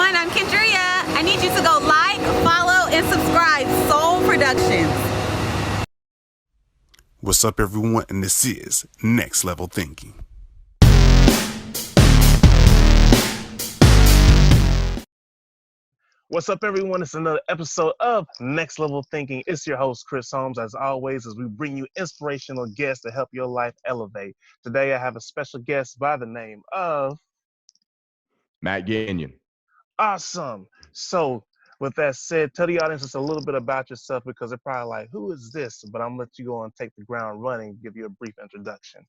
everyone. I'm Kendria. I need you to go like, follow, and subscribe. Soul Productions. What's up, everyone? And this is Next Level Thinking. What's up, everyone? It's another episode of Next Level Thinking. It's your host, Chris Holmes, as always, as we bring you inspirational guests to help your life elevate. Today, I have a special guest by the name of Matt Gagnon. Awesome. So, with that said, tell the audience just a little bit about yourself because they're probably like, who is this? But I'm going to let you go and take the ground running, give you a brief introduction.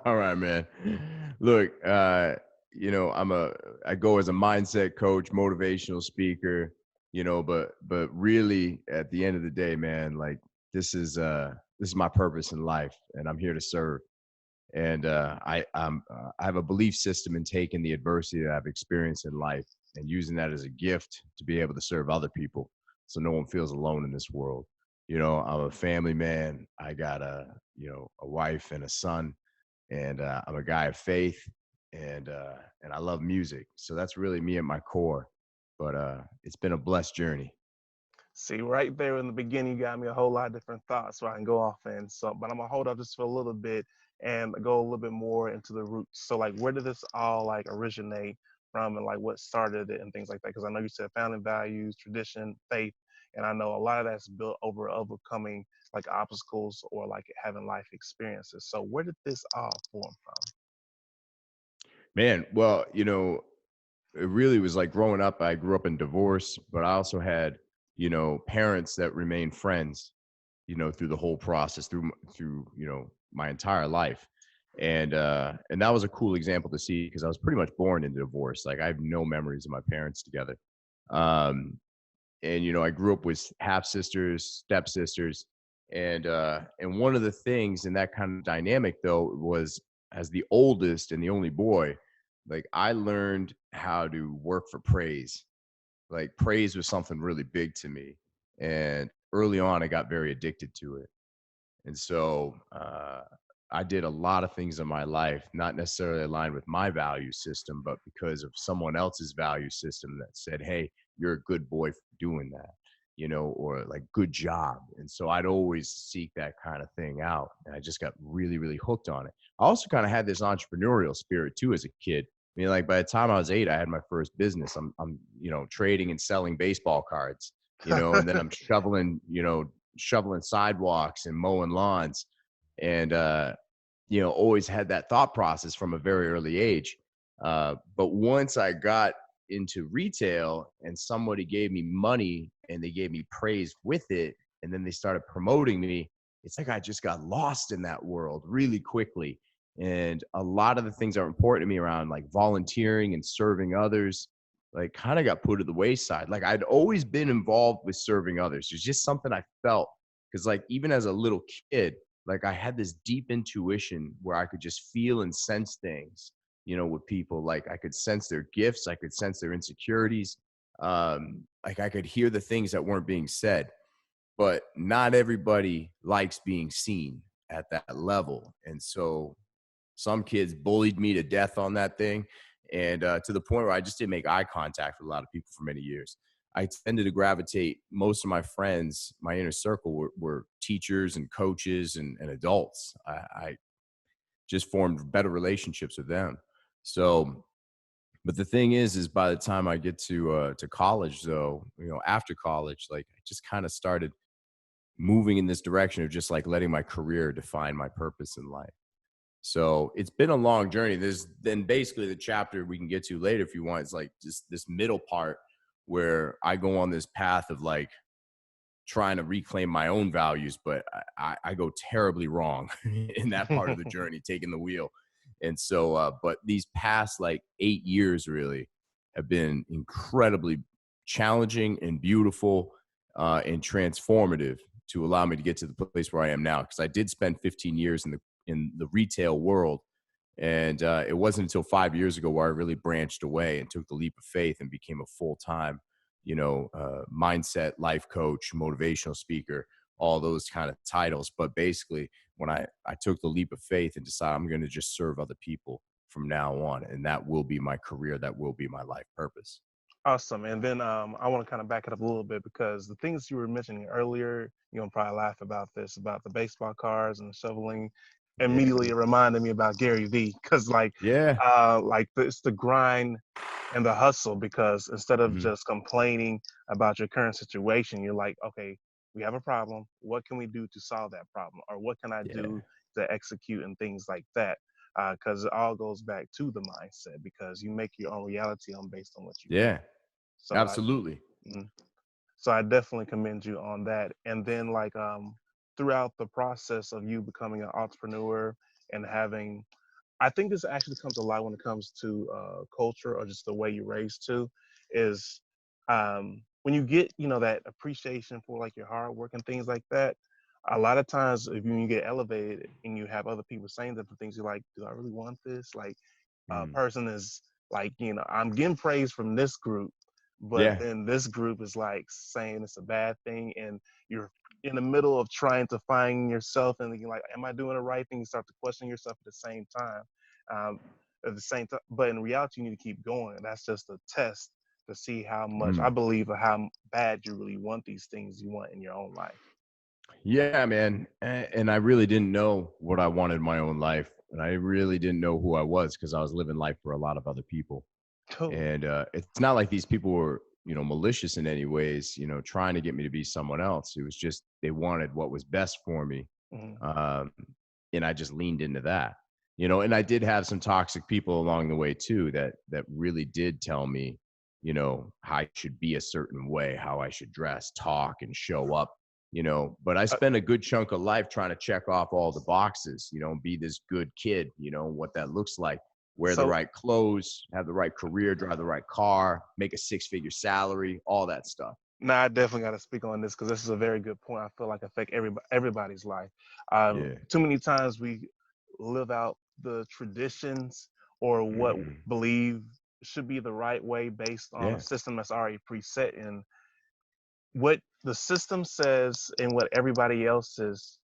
All right, man. Look, I go as a mindset coach, motivational speaker, but really at the end of the day, man, like this is my purpose in life, and I'm here to serve. And I have a belief system in taking the adversity that I've experienced in life and using that as a gift to be able to serve other people, so no one feels alone in this world. I'm a family man. I got a wife and a son. And I'm a guy of faith, and I love music. So that's really me at my core. But it's been a blessed journey. See, right there in the beginning, you got me a whole lot of different thoughts so I can go off in. So, but I'm gonna hold up just for a little bit and go a little bit more into the roots. So, like, where did this all like originate from, and like what started it and things like that? Because I know you said family values, tradition, faith, and I know a lot of that's built over overcoming like obstacles or like having life experiences. So, where did this all form from? Man, well, it really was like growing up. I grew up in divorce, but I also had, parents that remained friends, through the whole process, through my entire life. And that was a cool example to see because I was pretty much born into divorce. Like I have no memories of my parents together. And I grew up with half sisters, stepsisters, and one of the things in that kind of dynamic though was, as the oldest and the only boy, like I learned how to work for praise. Like praise was something really big to me, and early on I got very addicted to it. And so I did a lot of things in my life, not necessarily aligned with my value system, but because of someone else's value system that said, hey, you're a good boy for doing that, or like good job. And so I'd always seek that kind of thing out. And I just got really, really hooked on it. I also kind of had this entrepreneurial spirit too as a kid. I mean, like by the time I was 8, I had my first business. I'm trading and selling baseball cards, and then I'm shoveling sidewalks and mowing lawns, and always had that thought process from a very early age. But once I got into retail and somebody gave me money and they gave me praise with it, and then they started promoting me, it's like I just got lost in that world really quickly. And a lot of the things that are important to me around like volunteering and serving others, like kind of got put to the wayside. Like I'd always been involved with serving others. It's just something I felt, because like even as a little kid, like I had this deep intuition where I could just feel and sense things, with people. Like I could sense their gifts, I could sense their insecurities. Like I could hear the things that weren't being said, but not everybody likes being seen at that level. And so some kids bullied me to death on that thing. And to the point where I just didn't make eye contact with a lot of people for many years. I tended to gravitate, most of my friends, my inner circle were teachers and coaches and adults. I just formed better relationships with them. So, but the thing is by the time I get to college though, after college, like I just kind of started moving in this direction of just like letting my career define my purpose in life. So it's been a long journey. There's then basically the chapter we can get to later if you want. It's like just this middle part where I go on this path of like trying to reclaim my own values, but I go terribly wrong in that part of the journey, taking the wheel. And so, but these past like 8 years really have been incredibly challenging and beautiful and transformative to allow me to get to the place where I am now. Because I did spend 15 years in the retail world. And it wasn't until 5 years ago where I really branched away and took the leap of faith and became a full-time, mindset, life coach, motivational speaker, all those kind of titles. But basically, when I took the leap of faith and decided I'm going to just serve other people from now on. And that will be my career. That will be my life purpose. Awesome. And then I want to kind of back it up a little bit because the things you were mentioning earlier, you're gonna probably laugh about this, about the baseball cards and the shoveling. Yeah. Immediately, it reminded me about Gary Vee because Yeah. it's the grind and the hustle. Because instead of Mhm. just complaining about your current situation, you're like, okay, we have a problem. What can we do to solve that problem, or what can I Yeah. do to execute and things like that? Because it all goes back to the mindset because you make your own reality on based on what you do. Yeah. So Absolutely. mhm. So I definitely commend you on that. And then throughout the process of you becoming an entrepreneur and having, I think this actually comes a lot when it comes to culture or just the way you're raised too, is when you get, that appreciation for like your hard work and things like that. A lot of times if you get elevated and you have other people saying different things, you're like, do I really want this? Like a Mm. person is like, I'm getting praise from this group, but Yeah. then this group is like saying it's a bad thing, and you're in the middle of trying to find yourself and you're like, am I doing the right thing? You start to question yourself at the same time. Um, at the same time, but in reality, you need to keep going. That's just a test to see how much I Mm. believe or how bad you really want these things you want in your own life. Yeah, man. And I really didn't know what I wanted in my own life. And I really didn't know who I was because I was living life for a lot of other people. Cool. And it's not like these people were, malicious in any ways, trying to get me to be someone else. It was just they wanted what was best for me. Hmm. Um, and I just leaned into that, and I did have some toxic people along the way too that really did tell me, how I should be a certain way, how I should dress, talk, and show up. But I Uh, spent a good chunk of life trying to check off all the boxes, be this good kid, what that looks like, wear the so right clothes, have the right career, drive the right car, make a 6-figure salary, all that stuff. now I definitely got to speak on this because this is a very good point. I feel like affect everybody's life. Yeah. Too many times we live out the traditions or what Mhm. believe should be the right way based on a Yeah. system that's already preset, and what the system says and what everybody else's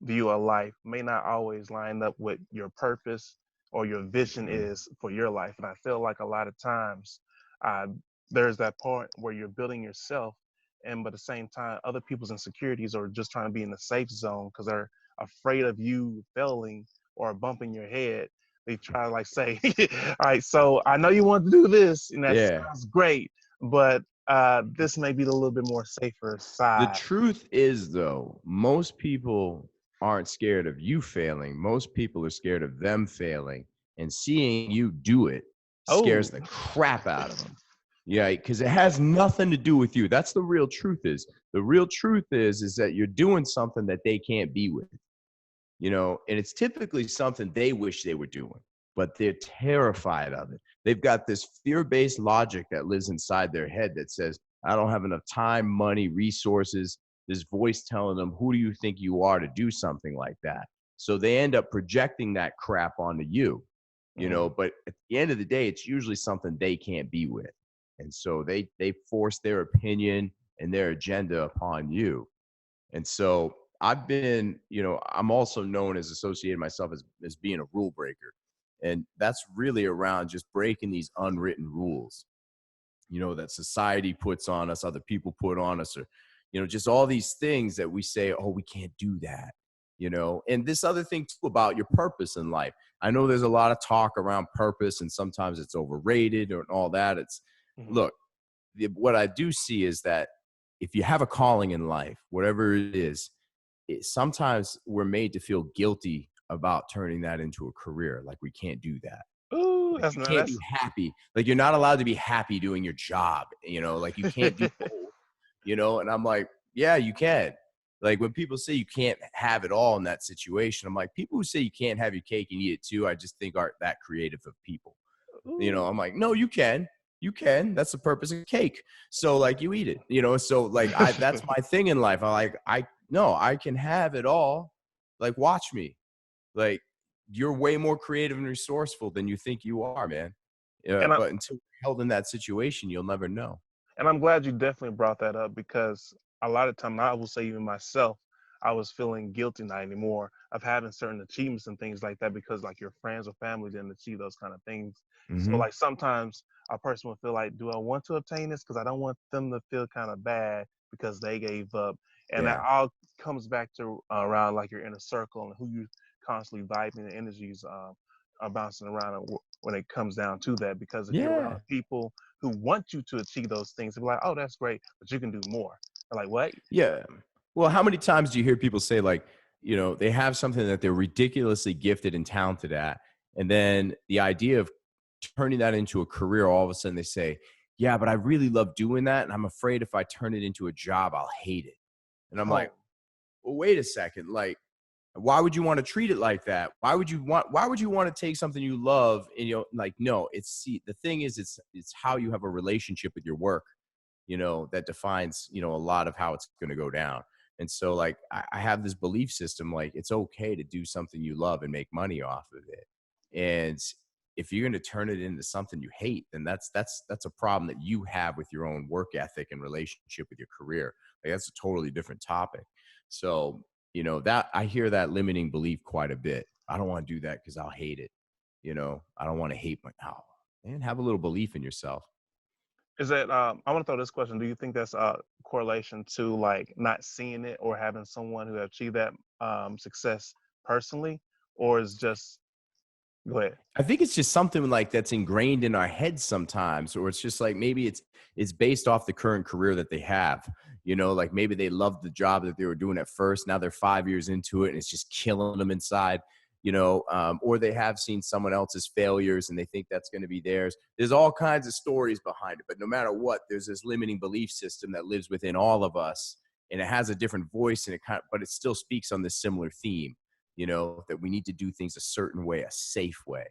view of life may not always line up with your purpose or your vision Mhm. is for your life. And I feel like a lot of times uh, there's that point where you're building yourself, and but at the same time, other people's insecurities are just trying to be in the safe zone because they're afraid of you failing or bumping your head. They try to like say, all right, so I know you want to do this, and that Yeah. sounds great, but this may be the little bit more safer The side. truth is, though, most people aren't scared of you failing. Most people are scared of them failing, and seeing you do it Oh, scares the crap out of them. Yeah, because it has nothing to do with you. That's the real truth is. The real truth is that you're doing something that they can't be with, and it's typically something they wish they were doing, but they're terrified of it. They've got this fear-based logic that lives inside their head that says, I don't have enough time, money, resources. This voice telling them, who do you think you are to do something like that? So they end up projecting that crap onto you, mhm. but at the end of the day, it's usually something they can't be with. And so they force their opinion and their agenda upon you. And so I've been, I'm also known as associated myself as being a rule breaker. And that's really around just breaking these unwritten rules, that society puts on us, other people put on us, or, just all these things that we say, oh, we can't do that, and this other thing too about your purpose in life. I know there's a lot of talk around purpose and sometimes it's overrated or all that. Mhm. Look, what I do see is that if you have a calling in life, whatever it is, sometimes we're made to feel guilty about turning that into a career. Like we can't do that. Ooh, Like that's you not can't be that's happy. Like you're not allowed to be happy doing your job. Like you can't do both. And I'm like, yeah, you can. Like when people say you can't have it all in that situation, I'm like, people who say you can't have your cake and eat it too, I just think aren't that creative of people. ooh. I'm like, no, you can. You can. That's the purpose of cake. So like you eat it, so like that's my thing in life. No, I can have it all. Like watch me. Like you're way more creative and resourceful than you think you are, man. and I But until you're held in that situation, you'll never know. and I'm glad you definitely brought that up because a lot of time I will say even myself, I was feeling guilty not anymore of having certain achievements and things like that because like your friends or family didn't achieve those kind of things. So Mm-hmm. like sometimes a person will feel like, do I want to obtain this? Because I don't want them to feel kind of bad because they gave up. And that Yeah. all comes back to around like your inner circle and who you constantly vibing and energies are bouncing around when it comes down to that. Because if you're Yeah. around people who want you to achieve those things, they're like, oh, that's great, but you can do more. They're like, what? Yeah. Well, how many times do you hear people say, like, they have something that they're ridiculously gifted and talented at, and then the idea of turning that into a career, all of a sudden they say, yeah, but I really love doing that, and I'm afraid if I turn it into a job, I'll hate it. And I'm like, Oh, well, wait a second. Like, why would you want to treat it like that? Why would you want to take something you love and, like, no, the thing is, it's how you have a relationship with your work, that defines, a lot of how it's going to go down. And so, like, I have this belief system, like, it's okay to do something you love and make money off of it. And if you're going to turn it into something you hate, then that's a problem that you have with your own work ethic and relationship with your career. Like, that's a totally different topic. So, that I hear that limiting belief quite a bit. I don't want to do that because I'll hate it. I don't want to hate and have a little belief in yourself. is that I want to throw this question. Do you think that's a correlation to like not seeing it or having someone who achieved that success personally, or is just go ahead? I think it's just something like that's ingrained in our heads sometimes, or it's just like maybe it's based off the current career that they have. Like maybe they loved the job that they were doing at first. Now they're 5 years into it and it's just killing them inside. Or they have seen someone else's failures and they think that's going to be theirs. There's all kinds of stories behind it, but no matter what, there's this limiting belief system that lives within all of us, and it has a different voice, and but it still speaks on this similar theme. That we need to do things a certain way, a safe way.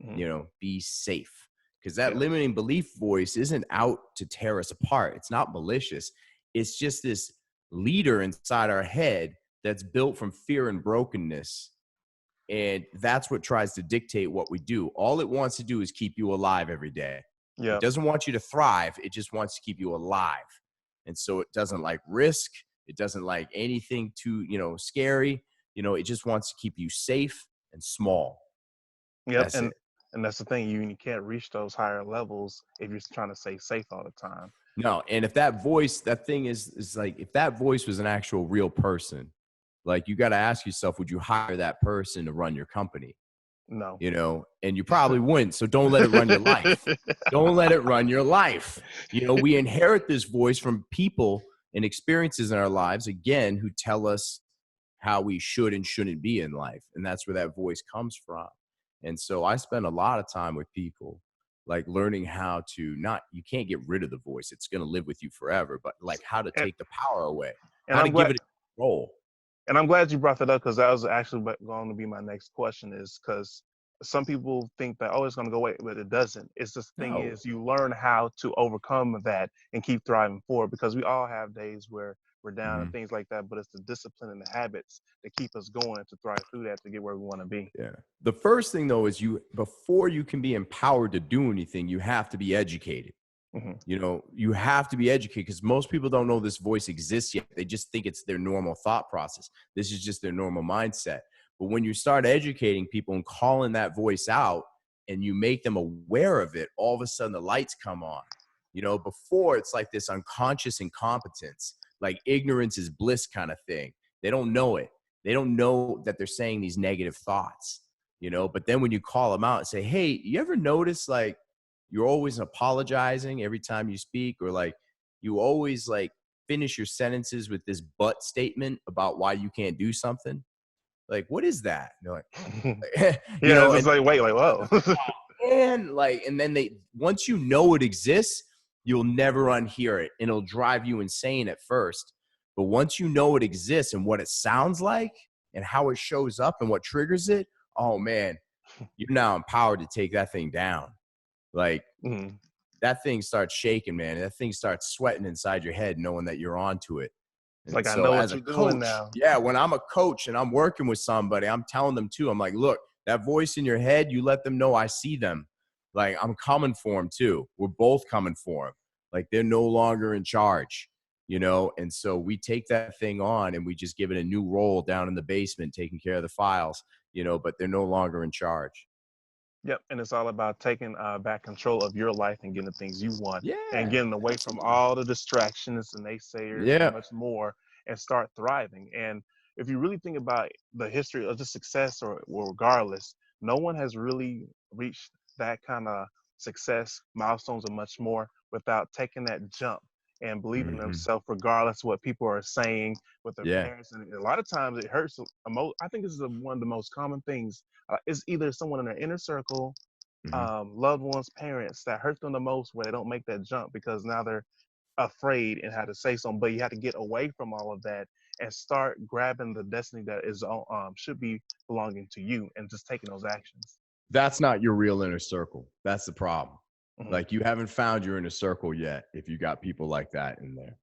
Mm-hmm. Be safe. Because that Yeah. limiting belief voice isn't out to tear us apart. It's not malicious. It's just this leader inside our head that's built from fear and brokenness. And that's what tries to dictate what we do. All it wants to do is keep you alive every day. Yeah. It doesn't want you to thrive. It just wants to keep you alive. And so it doesn't like risk. It doesn't like anything too, scary. It just wants to keep you safe and small. Yep. That's it. And that's the thing. You can't reach those higher levels if you're trying to stay safe all the time. No, and if that voice, that thing is like, if that voice was an actual real person, like you got to ask yourself, would you hire that person to run your company? No. And you probably wouldn't. So don't let it run your life. Don't let it run your life. We inherit this voice from people and experiences in our lives, again, who tell us how we should and shouldn't be in life. And that's where that voice comes from. And so I spend a lot of time with people, like learning how to you can't get rid of the voice. It's going to live with you forever, but like how to And, take the power away, and how to I'm give glad. it control. And I'm glad you brought that up because that was actually going to be my next question is because some people think that, oh, it's going to go away, but it doesn't. It's just the thing No. is you learn how to overcome that and keep thriving forward because we all have days where we're down and Mhm. things like that, but it's the discipline and the habits that keep us going to thrive through that to get where we want to be. Yeah. The first thing though is before you can be empowered to do anything, you have to be educated. Mm-hmm. You have to be educated because most people don't know this voice exists yet. They just think it's their normal thought process. This is just their normal mindset. But when you start educating people and calling that voice out and you make them aware of it, all of a sudden the lights come on. Before it's like this unconscious incompetence, like ignorance is bliss kind of thing. They don't know it. They don't know that they're saying these negative thoughts, but then when you call them out and say, hey, you ever notice like you're always apologizing every time you speak, or like you always like finish your sentences with this but statement about why you can't do something? Like, what is that? And they're like, Yeah, it's just like, wait, like, whoa. and then once you know it exists, you'll never unhear it, and it'll drive you insane at first. But once you know it exists and what it sounds like and how it shows up and what triggers it, oh man, you're now empowered to take that thing down. Like Mm-hmm. that thing starts shaking, man. That thing starts sweating inside your head, knowing that you're onto it. It's And like, I so know what as a you're doing coach, now. yeah, when I'm a coach and I'm working with somebody, I'm telling them too, I'm like, look, that voice in your head, you let them know I see them. Like I'm coming for them too. We're both coming for them. Like they're no longer in charge. And so we take that thing on and we just give it a new role down in the basement, taking care of the files, but they're no longer in charge. Yep, and it's all about taking back control of your life and getting the things you want and Yeah, getting away from absolutely. all the distractions and naysayers and Yeah. much more and start thriving. And if you really think about the history of the success or regardless, no one has really reached that kind of success, milestones, and much more without taking that jump and believing in Hmm. themselves regardless of what people are saying with their Yeah. parents. And a lot of times it hurts. I think this is one of the most common things is either someone in their inner circle, Hmm. loved ones, parents that hurt them the most where they don't make that jump because now they're afraid and how to say something. But you have to get away from all of that and start grabbing the destiny that is should be belonging to you and just taking those actions. That's not your real inner circle. That's the problem. Hmm. Like, you haven't found your inner circle yet if you got people like that in there.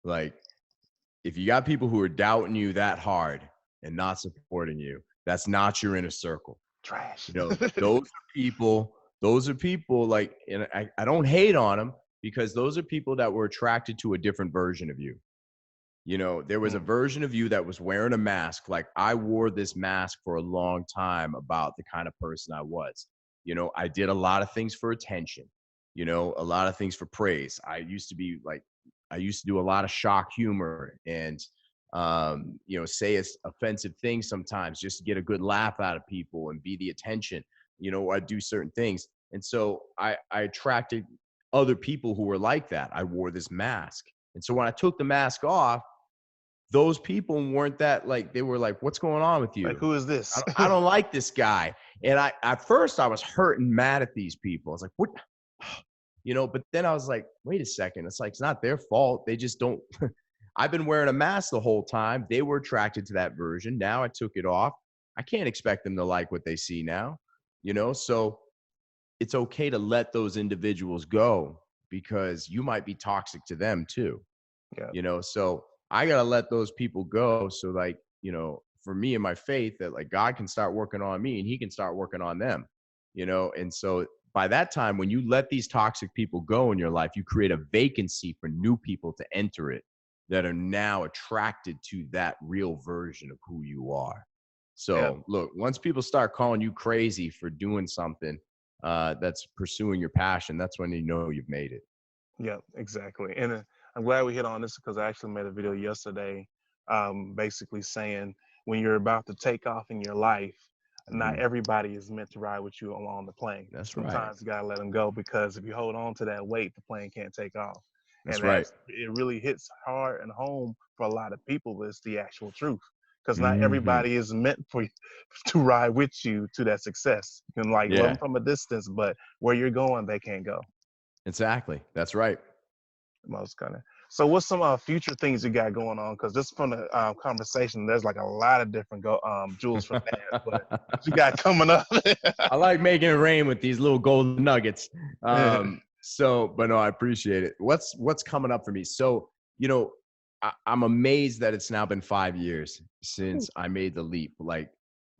Like, if you got people who are doubting you that hard and not supporting you, that's not your inner circle. Trash. Those are people like, and I don't hate on them, because those are people that were attracted to a different version of you. There was a Mm. version of you that was wearing a mask. Like, I wore this mask for a long time about the kind of person I was. I did a lot of things for attention, a lot of things for praise. I used to do a lot of shock humor and, say offensive things sometimes just to get a good laugh out of people and be the attention. I do certain things. And so I attracted other people who were like that. I wore this mask. And so when I took the mask off, those people weren't that, like, they were like, what's going on with Like, you? who is this? I don't like this guy. And at first I was hurt and mad at these people. I was like, what? But then I was like, wait a second. It's like, it's not their fault. They just don't. I've been wearing a mask the whole time. They were attracted to that version. Now I took it off. I can't expect them to like what they see now, So it's okay to let those individuals go, because you might be toxic to them too. Yeah. So I got to let those people go, so, like, for me and my faith, that, like, God can start working on me and he can start working on them. And so by that time, when you let these toxic people go in your life, you create a vacancy for new people to enter it, that are now attracted to that real version of who you are. Yeah. So look, once people start calling you crazy for doing something that's pursuing your passion, that's when you've made it. Yeah, exactly. And I'm glad we hit on this because I actually made a video yesterday, basically saying when you're about to take off in your life, not Mhm. everybody is meant to ride with you along the plane. That's right. Sometimes you gotta let them go because if you hold on to that weight, the plane can't take off. That's And right. it really hits hard and home for a lot of people, but it's the actual truth. Because not Hmm. everybody is meant for you to ride with you to that success. You can like love them Yeah, from a distance, but where you're going, they can't go. exactly. That's right. Most kind of. So, what's some future things you got going on? Because just from the conversation, there's like a lot of different jewels from that. But what you got coming up? I like making it rain with these little golden nuggets. But no, I appreciate it. What's coming up for me? So, I'm amazed that it's now been 5 years since I made the leap. Like,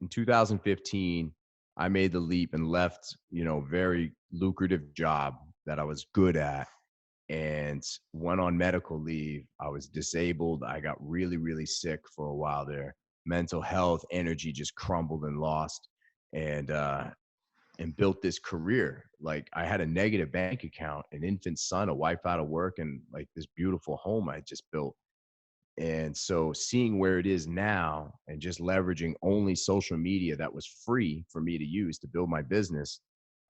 in 2015, I made the leap and left, very lucrative job that I was good at, and went on medical leave. I was disabled. I got really, really sick for a while there. Mental health, energy just crumbled and lost. And built this career. Like, I had a negative bank account, an infant son, a wife out of work, and like this beautiful home I just built. And so seeing where it is now and just leveraging only social media that was free for me to use to build my business,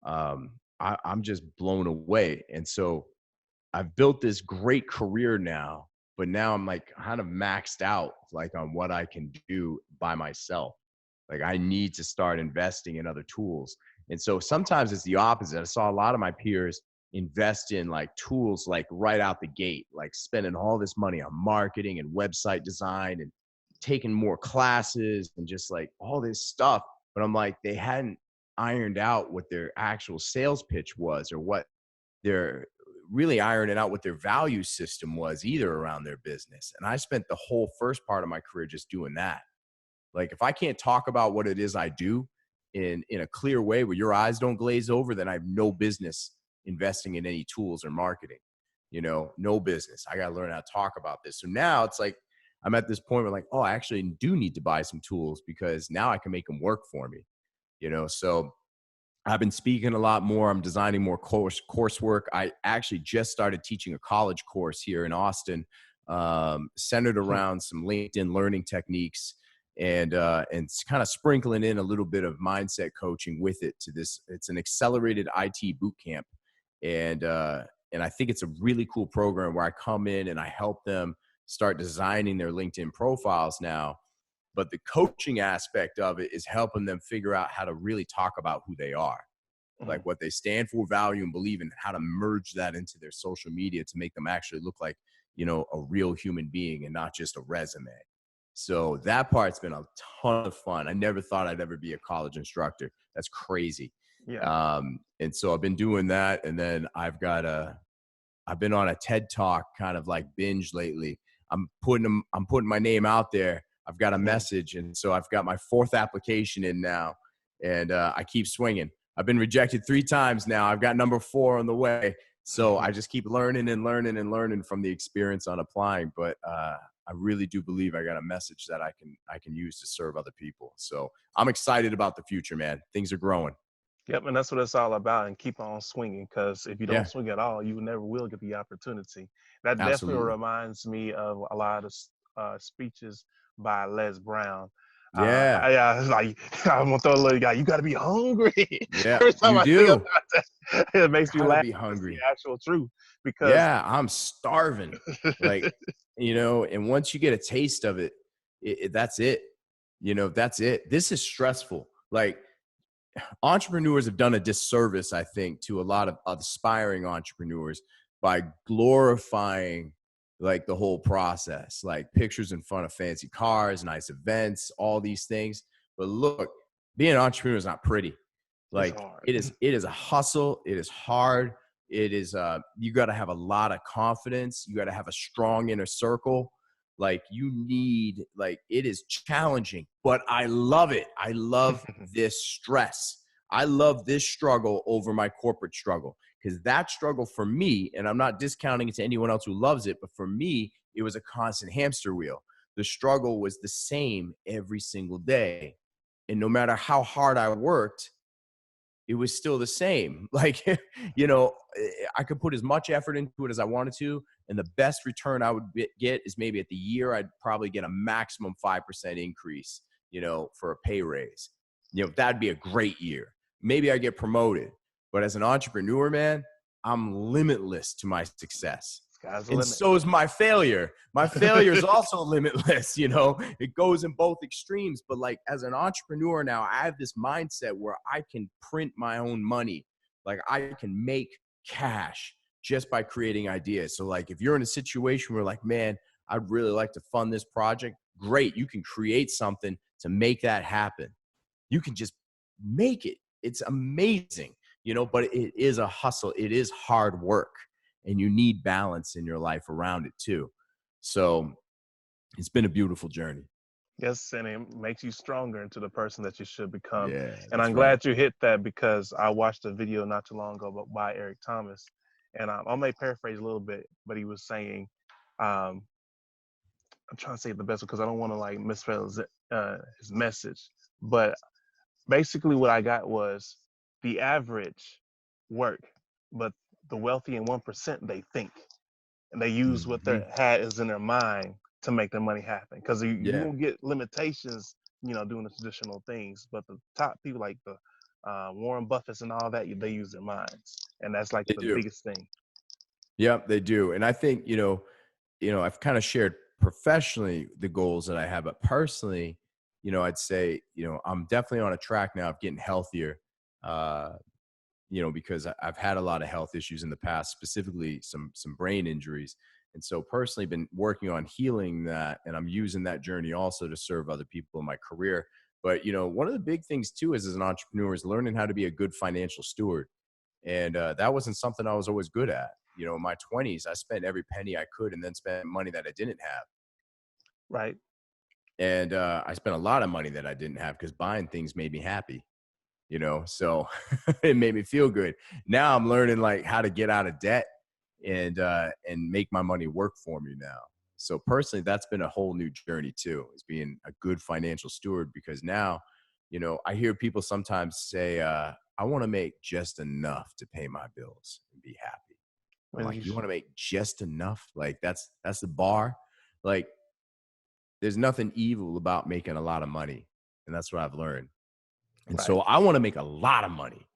I'm just blown away. And so I've built this great career now, but now I'm like kind of maxed out, like, on what I can do by myself. Like, I need to start investing in other tools. And so sometimes it's the opposite. I saw a lot of my peers invest in like tools, like right out the gate, like spending all this money on marketing and website design and taking more classes and just like all this stuff. But I'm like, they hadn't ironed out what their actual sales pitch was, or what their really ironing out what their value system was either around their business. And I spent the whole first part of my career just doing that. Like, if I can't talk about what it is I do in a clear way where your eyes don't glaze over, then I have no business investing in any tools or marketing. no business. I got to learn how to talk about this. So now it's like, I'm at this point where like, oh, I actually do need to buy some tools because now I can make them work for me, So I've been speaking a lot more. I'm designing more coursework. I actually just started teaching a college course here in Austin, centered around some LinkedIn learning techniques, and kind of sprinkling in a little bit of mindset coaching with it to this. It's an accelerated IT boot camp, and I think it's a really cool program where I come in and I help them start designing their LinkedIn profiles now. But the coaching aspect of it is helping them figure out how to really talk about who they are, like what they stand for, value, and believe in, how to merge that into their social media to make them actually look like, a real human being and not just a resume. So that part's been a ton of fun. I never thought I'd ever be a college instructor. That's crazy. Yeah. And so I've been doing that. And then I've been on a TED Talk kind of like binge lately. I'm putting my name out there. I've got a message. And so I've got my 4th application in now, and I keep swinging. I've been rejected 3 times now. I've got number 4 on the way. So I just keep learning and learning and learning from the experience on applying. But I really do believe I got a message that I can use to serve other people. So I'm excited about the future, man. Things are growing. Yep, and that's what it's all about, and keep on swinging, because if you don't Yeah, swing at all, you never will get the opportunity. That definitely absolutely. reminds me of a lot of speeches by Les Brown. Yeah, Like I'm gonna throw a little guy. You got to be hungry. yeah, Every time you I think do. about that, it makes me Gotta laugh. be It's the hungry. actual truth, because Yeah, I'm starving. Like, and once you get a taste of it, that's it. That's it. This is stressful. Like, entrepreneurs have done a disservice, I think, to a lot of aspiring entrepreneurs by glorifying like the whole process, like pictures in front of fancy cars, nice events, all these things. But look, being an entrepreneur is not pretty. it's Like, hard. it is a hustle. It is hard. It is you got to have a lot of confidence. You got to have a strong inner circle. Like, you need, like, it is challenging, but I love it. I love this stress. I love this struggle over my corporate struggle, because that struggle for me, and I'm not discounting it to anyone else who loves it, but for me, it was a constant hamster wheel. The struggle was the same every single day. And no matter how hard I worked, it was still the same. Like, I could put as much effort into it as I wanted to. And the best return I would get is maybe at the year, I'd probably get a maximum 5% increase, for a pay raise. That'd be a great year. Maybe I get promoted. But as an entrepreneur, man, I'm limitless to my success. Sky's the And limit. so is my failure. My failure is also limitless. It goes in both extremes. But like, as an entrepreneur now, I have this mindset where I can print my own money. Like, I can make cash just by creating ideas. So like, if you're in a situation where like, man, I'd really like to fund this project, great. You can create something to make that happen. You can just make it. It's amazing, but it is a hustle. It is hard work. And you need balance in your life around it too. So it's been a beautiful journey. Yes, and it makes you stronger into the person that you should become. Yeah, And that's I'm right. glad you hit that, because I watched a video not too long ago by Eric Thomas, and I may paraphrase a little bit, but he was saying, um, I'm trying to say it the best because I don't want to like misspell his message. But basically, what I got was the average work, but the wealthy and 1%, they think, and they use what Mm-hmm. they had is in their mind to make their money happen. Because you Yeah, won't get limitations, doing the traditional things. But the top people like the Warren Buffett's and all that, they use their minds, and that's like they the do. biggest thing. Yeah, they do. And I think, I've kind of shared professionally the goals that I have, but personally, I'd say, I'm definitely on a track now of getting healthier. Because I've had a lot of health issues in the past, specifically some brain injuries. And so personally been working on healing that, and I'm using that journey also to serve other people in my career. But, one of the big things too is, as an entrepreneur, is learning how to be a good financial steward. And that wasn't something I was always good at. In my 20s, I spent every penny I could and then spent money that I didn't have. Right. And I spent a lot of money that I didn't have because buying things made me happy. So it made me feel good. Now I'm learning like how to get out of debt and make my money work for me now. So personally, that's been a whole new journey too, is being a good financial steward, because now, you know, I hear people sometimes say, I want to make just enough to pay my bills and be happy. I'm like, you want to make just enough? Like that's the bar. Like there's nothing evil about making a lot of money. And that's what I've learned. And so I want to make a lot of money,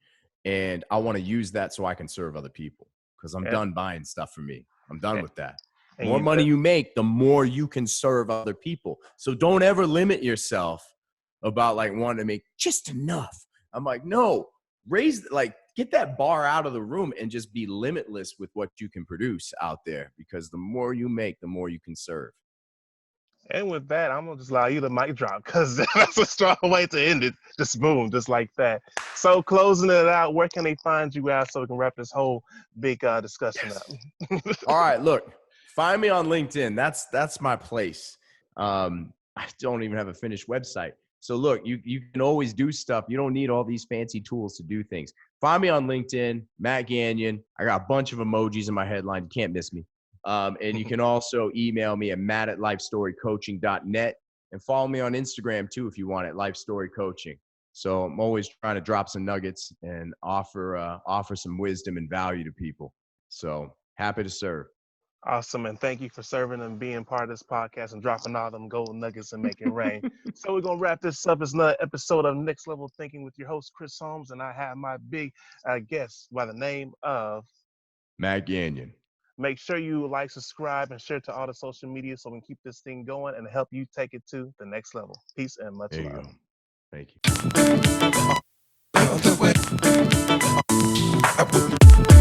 and I want to use that so I can serve other people, because I'm done buying stuff for me. I'm done with that. The more money you make, the more you can serve other people. So don't ever limit yourself about like wanting to make just enough. I'm like, no, get that bar out of the room and just be limitless with what you can produce out there, because the more you make, the more you can serve. And with that, I'm gonna just allow you to mic drop, because that's a strong way to end it. Just boom, just like that. So closing it out, where can they find you at so we can wrap this whole big discussion up? All right, look, find me on LinkedIn. That's my place. I don't even have a finished website. So look, you can always do stuff. You don't need all these fancy tools to do things. Find me on LinkedIn, Matt Gagnon. I got a bunch of emojis in my headline. You can't miss me. And you can also email me at matt@lifestorycoaching.net, and follow me on Instagram too if you want, at Life Story Coaching. So I'm always trying to drop some nuggets and offer some wisdom and value to people. So happy to serve. Awesome, and thank you for serving and being part of this podcast and dropping all them golden nuggets and making it rain. So we're gonna wrap this up. It's another episode of Next Level Thinking with your host Chris Holmes, and I have my big guest by the name of Matt Gagnon. Make sure you like, subscribe, and share to all the social media so we can keep this thing going and help you take it to the next level. Peace and much There you love. go. Thank you.